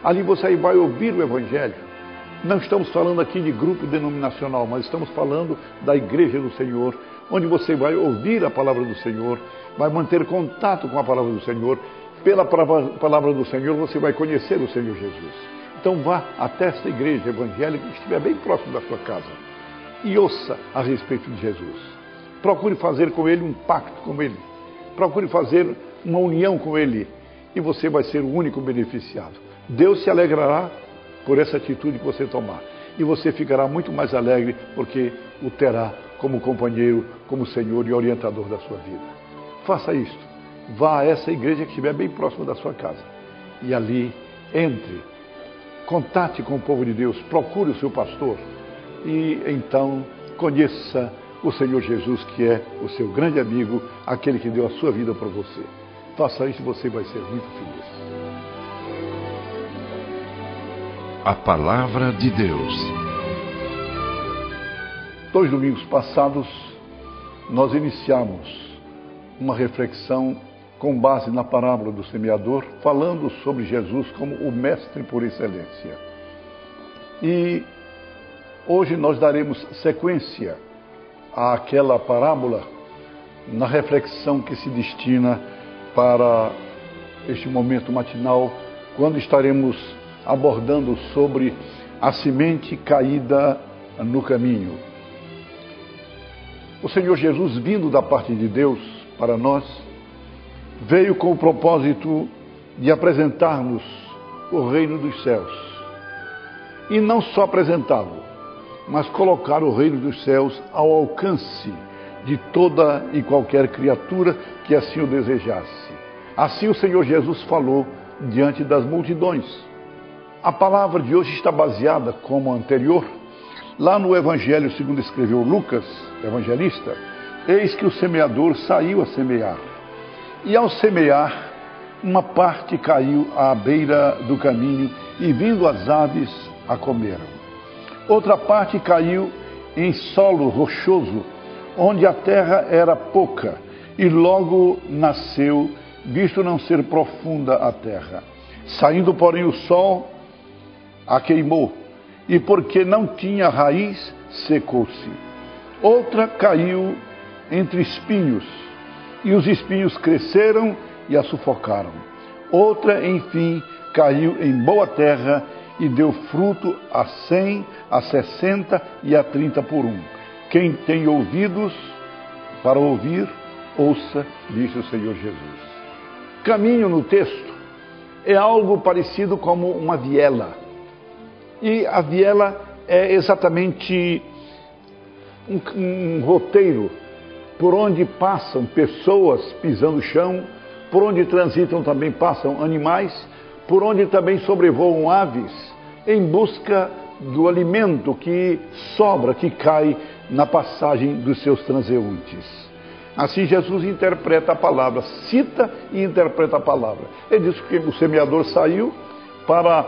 Ali você vai ouvir o Evangelho. Não estamos falando aqui de grupo denominacional, mas estamos falando da Igreja do Senhor, onde você vai ouvir a palavra do Senhor, vai manter contato com a palavra do Senhor. Pela palavra do Senhor você vai conhecer o Senhor Jesus. Então vá até esta igreja evangélica que estiver bem próximo da sua casa e ouça a respeito de Jesus. Procure fazer com Ele um pacto com Ele. Procure fazer uma união com Ele e você vai ser o único beneficiado. Deus se alegrará por essa atitude que você tomar. E você ficará muito mais alegre porque o terá como companheiro, como Senhor e orientador da sua vida. Faça isto. Vá a essa igreja que estiver bem próxima da sua casa. E ali, entre, contate com o povo de Deus, procure o seu pastor. E então, conheça o Senhor Jesus, que é o seu grande amigo, aquele que deu a sua vida por você. Faça isso e você vai ser muito feliz. A Palavra de Deus. 2 domingos passados, nós iniciamos uma reflexão com base na parábola do semeador, falando sobre Jesus como o mestre por excelência. E hoje nós daremos sequência àquela parábola na reflexão que se destina para este momento matinal, quando estaremos abordando sobre a semente caída no caminho. O Senhor Jesus, vindo da parte de Deus para nós, veio com o propósito de apresentar-nos o reino dos céus. E não só apresentá-lo, mas colocar o reino dos céus ao alcance de toda e qualquer criatura que assim o desejasse. Assim o Senhor Jesus falou diante das multidões. A palavra de hoje está baseada, como a anterior, lá no Evangelho segundo escreveu Lucas, evangelista. Eis que o semeador saiu a semear. E ao semear, uma parte caiu à beira do caminho e vindo as aves a comeram. Outra parte caiu em solo rochoso, onde a terra era pouca, e logo nasceu, visto não ser profunda a terra. Saindo, porém, o sol a queimou, e porque não tinha raiz, secou-se. Outra caiu entre espinhos, e os espinhos cresceram e a sufocaram. Outra, enfim, caiu em boa terra e deu fruto a 100, a 60 e a 30 por um. Quem tem ouvidos para ouvir, ouça, disse o Senhor Jesus. Caminho no texto é algo parecido como uma viela. E a viela é exatamente um roteiro por onde passam pessoas pisando o chão, por onde transitam também passam animais, por onde também sobrevoam aves, em busca do alimento que sobra, que cai na passagem dos seus transeuntes. Assim Jesus interpreta a palavra, cita e interpreta a palavra. Ele diz que o semeador saiu para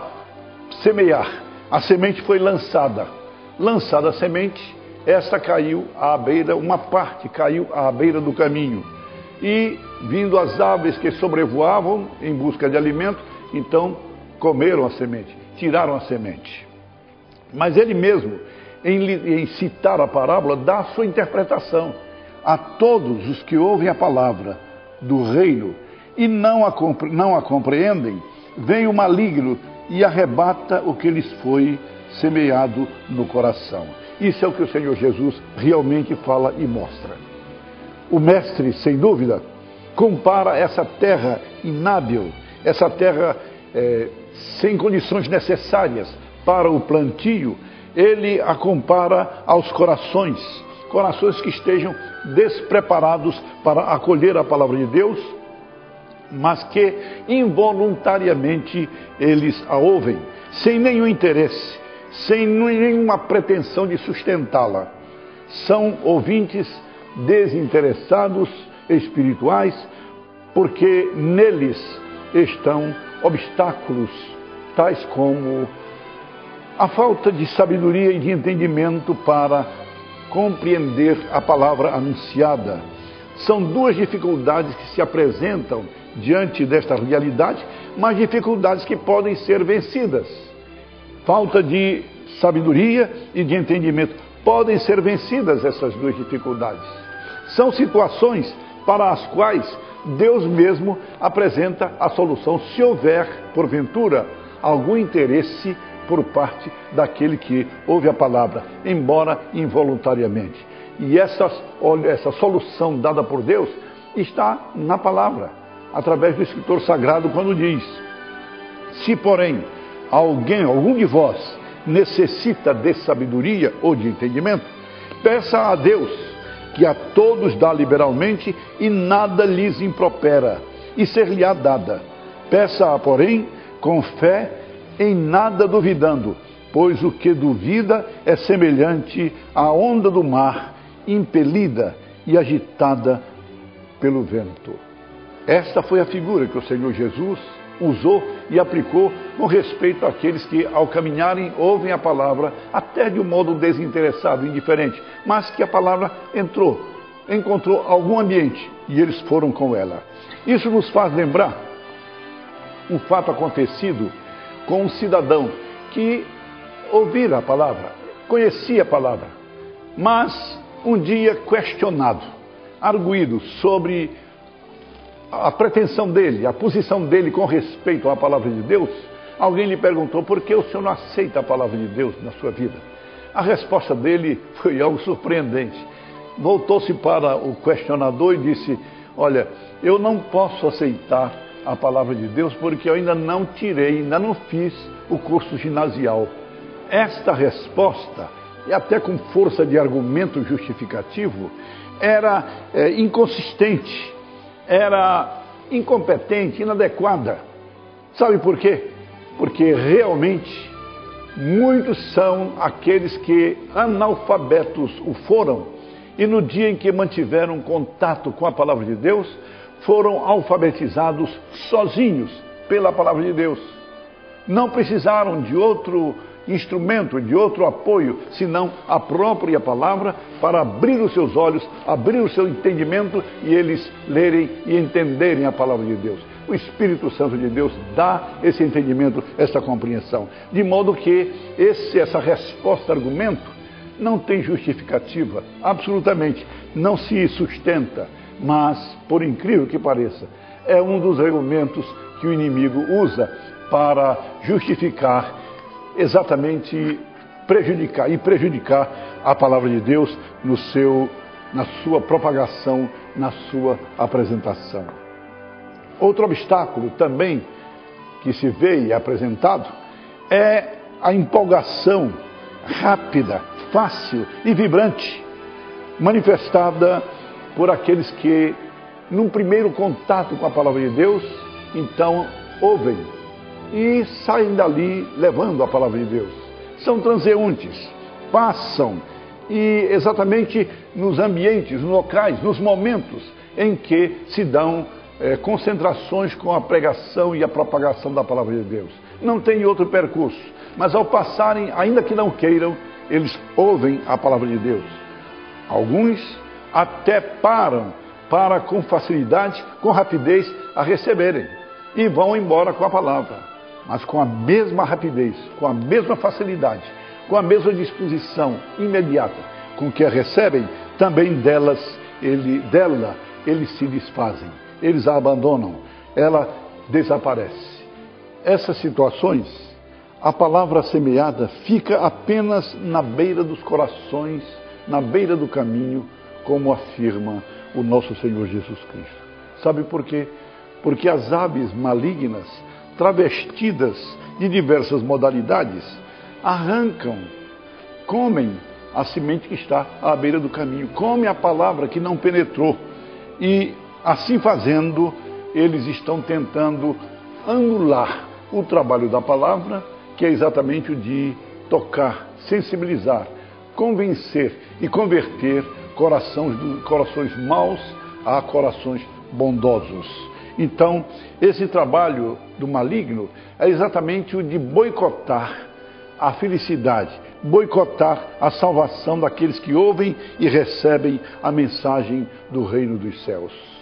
semear. A semente foi lançada. Lançada a semente, esta caiu à beira, uma parte caiu à beira do caminho. E vindo as aves que sobrevoavam em busca de alimento, então comeram a semente, tiraram a semente. Mas ele mesmo, em citar a parábola, dá a sua interpretação. A todos os que ouvem a palavra do reino e não a compreendem, vem o maligno e arrebata o que lhes foi semeado no coração. Isso é o que o Senhor Jesus realmente fala e mostra. O mestre, sem dúvida, compara essa terra inábil, essa terra sem condições necessárias para o plantio, ele a compara aos corações que estejam despreparados para acolher a palavra de Deus, mas que involuntariamente eles a ouvem, sem nenhum interesse, sem nenhuma pretensão de sustentá-la. São ouvintes desinteressados, espirituais, porque neles estão obstáculos, tais como a falta de sabedoria e de entendimento para compreender a palavra anunciada, São duas dificuldades que se apresentam diante desta realidade, mas dificuldades que podem ser vencidas. Falta de sabedoria e de entendimento. Podem ser vencidas essas duas dificuldades. São situações para as quais Deus mesmo apresenta a solução, se houver, porventura, algum interesse por parte daquele que ouve a palavra, embora involuntariamente. E essa solução dada por Deus está na palavra, através do escritor sagrado, quando diz: se, porém, algum de vós necessita de sabedoria ou de entendimento, peça a Deus, que a todos dá liberalmente e nada lhes impropera, e ser-lhe-á dada. Peça-a, porém, com fé, em nada duvidando, pois o que duvida é semelhante à onda do mar, impelida e agitada pelo vento. Esta foi a figura que o Senhor Jesus usou e aplicou com respeito àqueles que, ao caminharem, ouvem a palavra, até de um modo desinteressado, indiferente, mas que a palavra encontrou algum ambiente e eles foram com ela. Isso nos faz lembrar um fato acontecido com um cidadão que ouvira a palavra, conhecia a palavra, mas um dia questionado, arguído sobre a pretensão dele, a posição dele com respeito à palavra de Deus, alguém lhe perguntou: por que o senhor não aceita a palavra de Deus na sua vida? A resposta dele foi algo surpreendente. Voltou-se para o questionador e disse: olha, eu não posso aceitar a palavra de Deus porque eu ainda não fiz o curso ginasial. Esta resposta, e até com força de argumento justificativo, era inconsistente, era incompetente, inadequada. Sabe por quê? Porque realmente muitos são aqueles que analfabetos o foram, e no dia em que mantiveram contato com a palavra de Deus, foram alfabetizados sozinhos pela palavra de Deus. Não precisaram de outro instrumento, de outro apoio, senão a própria palavra, para abrir os seus olhos, abrir o seu entendimento e eles lerem e entenderem a palavra de Deus. O Espírito Santo de Deus dá esse entendimento, essa compreensão, de modo que essa resposta, argumento, não tem justificativa, absolutamente, não se sustenta, mas, por incrível que pareça, é um dos argumentos que o inimigo usa para justificar, exatamente prejudicar a palavra de Deus na sua propagação, na sua apresentação. Outro obstáculo também que se vê e é apresentado é a empolgação rápida, fácil e vibrante, manifestada por aqueles que, num primeiro contato com a palavra de Deus, então ouvem e saem dali levando a palavra de Deus. São transeuntes, passam, e exatamente nos ambientes, nos locais, nos momentos em que se dão concentrações com a pregação e a propagação da palavra de Deus. Não tem outro percurso, mas ao passarem, ainda que não queiram, eles ouvem a palavra de Deus. Alguns até param para, com facilidade, com rapidez, a receberem e vão embora com a palavra, mas com a mesma rapidez, com a mesma facilidade, com a mesma disposição imediata com que a recebem, também dela eles se desfazem, eles a abandonam, ela desaparece. Essas situações, a palavra semeada fica apenas na beira dos corações, na beira do caminho, como afirma o nosso Senhor Jesus Cristo. Sabe por quê? Porque as aves malignas, travestidas de diversas modalidades, arrancam, comem a semente que está à beira do caminho, comem a palavra que não penetrou. E assim fazendo, eles estão tentando anular o trabalho da palavra, que é exatamente o de tocar, sensibilizar, convencer e converter corações maus a corações bondosos. Então, esse trabalho do maligno é exatamente o de boicotar a felicidade, boicotar a salvação daqueles que ouvem e recebem a mensagem do reino dos céus.